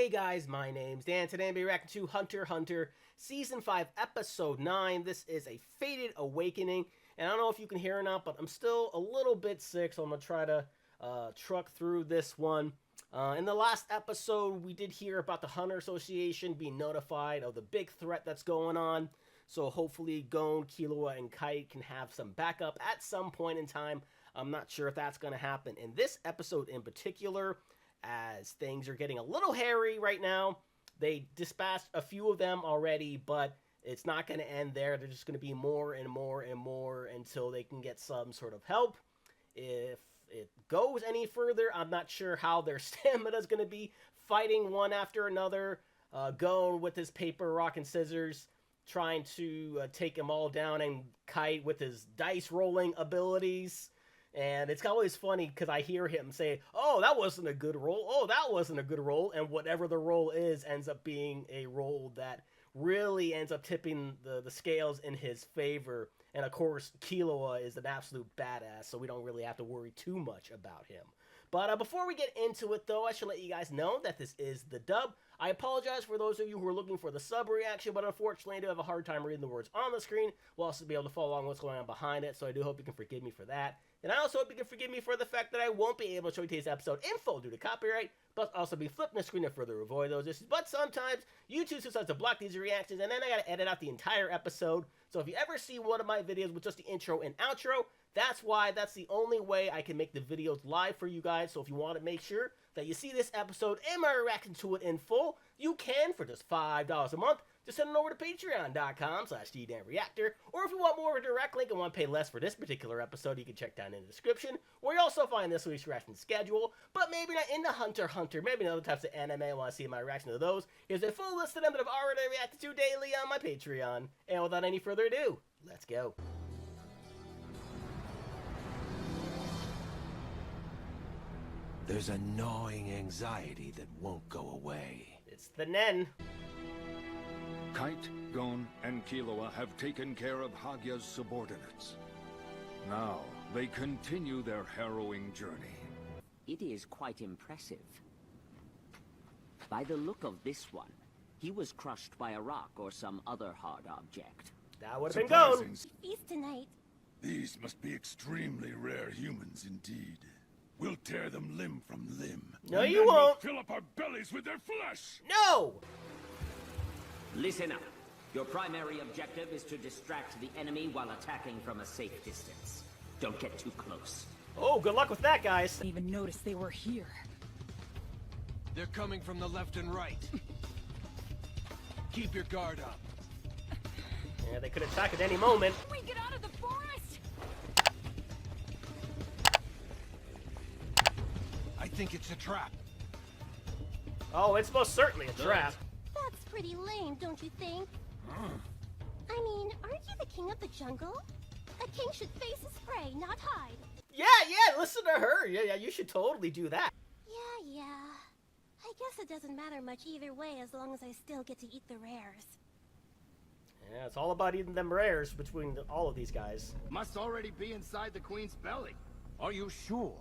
Hey guys, my name's Dan. Today I'm reacting to Hunter x Hunter Season 5, Episode 9. This is a Fated Awakening, and I don't know if you can hear or not, but I'm still a little bit sick, so I'm going to try to truck through this one. In the last episode, we did hear about the Hunter Association being notified of the big threat that's going on, so hopefully Gon, Killua, and Kite can have some backup at some point in time. I'm not sure if that's going to happen in this episode in particular, as things are getting a little hairy right now. They dispatched a few of them already, but it's not going to end there. There's just going to be more and more and more until they can get some sort of help. If it goes any further, I'm not sure how their stamina is going to be, fighting one after another, going with his paper, rock, and scissors, trying to take them all down, and Kite with his dice rolling abilities. And it's always funny because I hear him say, oh, that wasn't a good roll. Oh, that wasn't a good roll. And whatever the roll is ends up being a roll that really ends up tipping the scales in his favor. And, of course, Killua is an absolute badass, so we don't really have to worry too much about him. But before we get into it, though, I should let you guys know that this is the dub. I apologize for those of you who are looking for the sub reaction, but unfortunately I do have a hard time reading the words on the screen. We'll also be able to follow along what's going on behind it, so I do hope you can forgive me for that. And I also hope you can forgive me for the fact that I won't be able to show you today's episode in full due to copyright, but also be flipping the screen to further avoid those issues. But sometimes YouTube decides to block these reactions, and then I gotta edit out the entire episode. So if you ever see one of my videos with just the intro and outro, that's why. That's the only way I can make the videos live for you guys. So if you want to make sure that you see this episode and my reaction to it in full, you can for just $5 a month. Just send it over to patreon.com/DDanReactor. Or if you want more of a direct link and want to pay less for this particular episode, you can check down in the description, where you also find this week's reaction schedule. But maybe not into Hunter x Hunter, maybe in other types of anime, I want to see my reaction to those. Here's a full list of them that I've already reacted to daily on my Patreon. And without any further ado, let's go. There's a gnawing anxiety that won't go away. It's the Nen. Kite, Gon, and Killua have taken care of Hagya's subordinates. Now, they continue their harrowing journey. It is quite impressive. By the look of this one, he was crushed by a rock or some other hard object. That would have been Gon. Feast tonight. These must be extremely rare humans indeed. We'll tear them limb from limb. No, you won't. We'll fill up our bellies with their flesh. No! Listen up. Your primary objective is to distract the enemy while attacking from a safe distance. Don't get too close. Oh, good luck with that, guys. I didn't even notice they were here. They're coming from the left and right. Keep your guard up. Yeah, they could attack at any moment. We get out of the forest! I think it's a trap. Oh, it's most certainly a trap. That's pretty lame, don't you think? I mean, aren't you the king of the jungle? A king should face his prey, not hide. Yeah, listen to her. Yeah, you should totally do that. Yeah. I guess it doesn't matter much either way as long as I still get to eat the rares. Yeah, it's all about eating them rares between all of these guys. Must already be inside the queen's belly. Are you sure?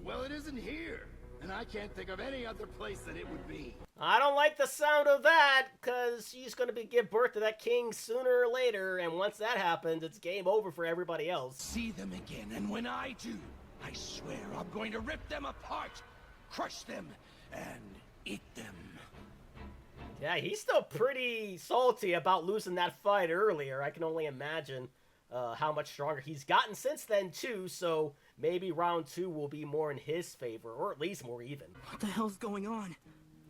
Well, it isn't here, and I can't think of any other place that it would be. I don't like the sound of that, because she's going to give birth to that king sooner or later, and once that happens, it's game over for everybody else. See them again, and when I do, I swear I'm going to rip them apart, crush them, and eat them. Yeah, he's still pretty salty about losing that fight earlier. I can only imagine how much stronger he's gotten since then, too, so maybe round 2 will be more in his favor, or at least more even. What the hell's going on?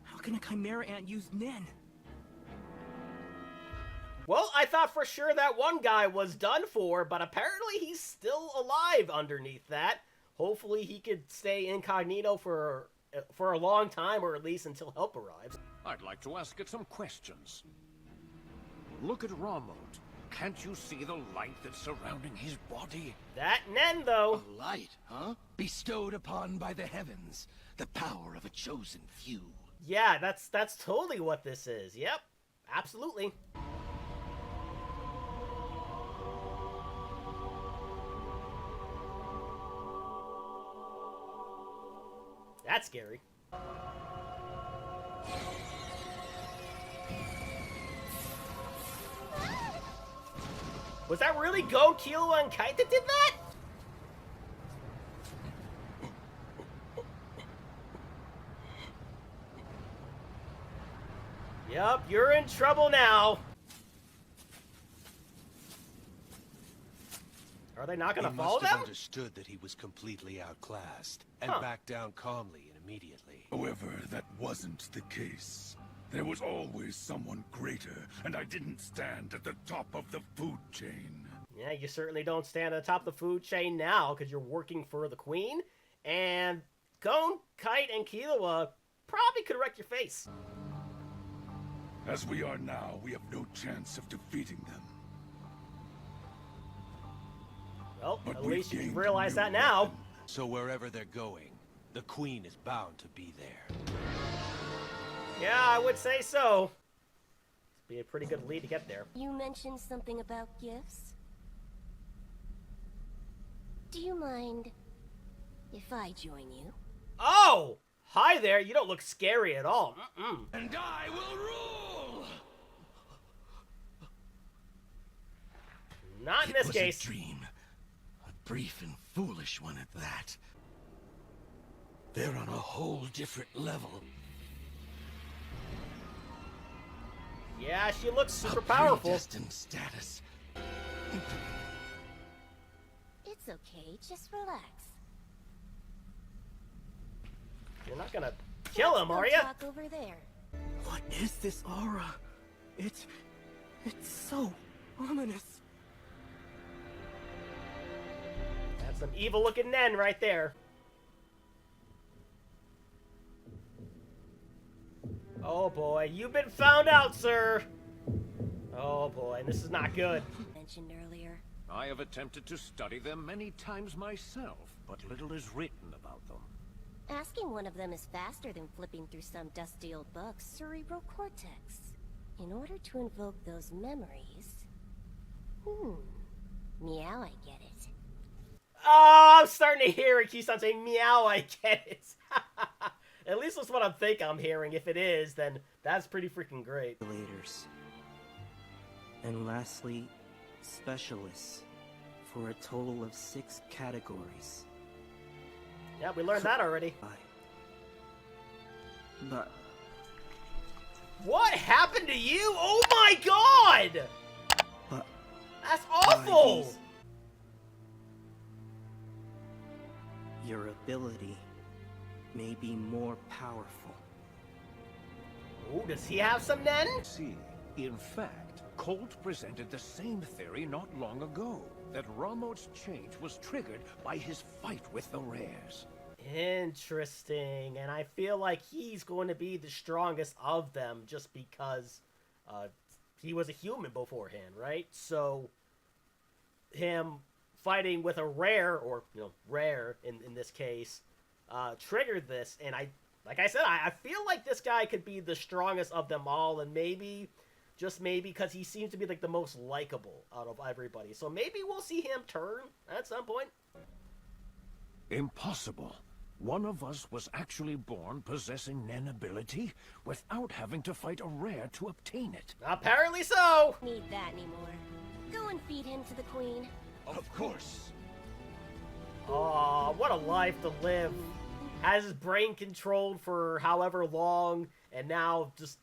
How can a Chimera Ant use Nen? Well, I thought for sure that one guy was done for, but apparently he's still alive underneath that. Hopefully he could stay incognito for a long time, or at least until help arrives. I'd like to ask it some questions. Look at Ramod. Can't you see the light that's surrounding his body? That Nen, though. A light, huh? Bestowed upon by the heavens, the power of a chosen few. Yeah, that's totally what this is. Yep, absolutely. That's scary. Was that really Gon, Killua, and Kite that did that? Yup, you're in trouble now. Are they not gonna follow He must have them? understood that he was completely outclassed, and backed down calmly and immediately. However, that wasn't the case. There was always someone greater, and I didn't stand at the top of the food chain. Yeah, you certainly don't stand at the top of the food chain now because you're working for the Queen. And Gon, Kite, and Killua probably could wreck your face. As we are now, we have no chance of defeating them. Well, But at we've least you gained realize new that now. weapons. So wherever they're going, the Queen is bound to be there. Yeah, I would say so. It'd be a pretty good lead to get there. You mentioned something about gifts. Do you mind if I join you? Oh! Hi there, you don't look scary at all. And I will rule! Not in this It was case. a dream. A brief and foolish one at that. They're on a whole different level. Yeah, she looks super A powerful. predestined status. It's okay, just relax. You're not gonna kill him, are Let's you? go talk over there. What is this aura? It's so ominous. That's some evil-looking Nen right there. Oh boy, you've been found out, sir. Oh boy, this is not good. Mentioned earlier. I have attempted to study them many times myself, but little is written about them. Asking one of them is faster than flipping through some dusty old book's cerebral cortex. In order to invoke those memories... Meow, I get it. Oh, I'm starting to hear it. Keeps on saying meow, I get it. At least that's what I think I'm hearing. If it is, then that's pretty freaking great. Regulators. And lastly, specialists, for a total of 6 categories. Yeah, we learned that already. But What happened to you? Oh my god! But That's awful! these- your ability may be more powerful. Oh, does he have some Nen? See, in fact, Colt presented the same theory not long ago, that Ramo's change was triggered by his fight with the rares. Interesting, and I feel like he's going to be the strongest of them just because he was a human beforehand, right? So him fighting with a rare, or rare in this case, triggered this, and like I said, I feel like this guy could be the strongest of them all, and maybe, just maybe, because he seems to be like the most likable out of everybody. So maybe we'll see him turn at some point. Impossible. One of us was actually born possessing Nen ability without having to fight a rare to obtain it. Apparently so! Need that anymore. Go and feed him to the Queen. Of course. Aw, what a life to live. Has his brain controlled for however long, and now just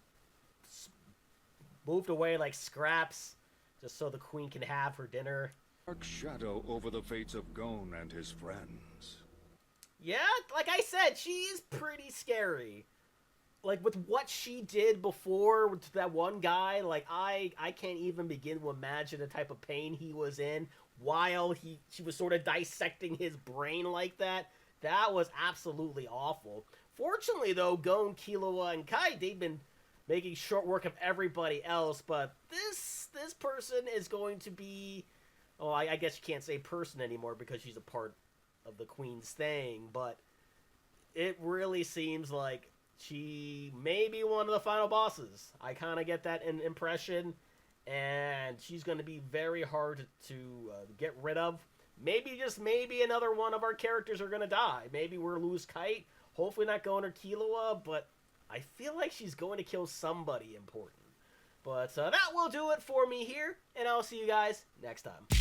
moved away like scraps, just so the Queen can have her dinner. Dark shadow over the fates of Gon and his friends. Yeah, like I said, she is pretty scary. Like, with what she did before with that one guy, like, I can't even begin to imagine the type of pain he was in while she was sort of dissecting his brain like that. That was absolutely awful. Fortunately, though, Gon, Killua, and Kai, they've been making short work of everybody else, but this person is going to be... Oh, I guess you can't say person anymore because she's a part of the Queen's thing, but it really seems like she may be one of the final bosses. I kind of get that impression, and she's going to be very hard to get rid of. Maybe, just maybe, another one of our characters are going to die. Maybe we'll lose Kite. Hopefully not Gon or Killua, but I feel like she's going to kill somebody important. But that will do it for me here, and I'll see you guys next time.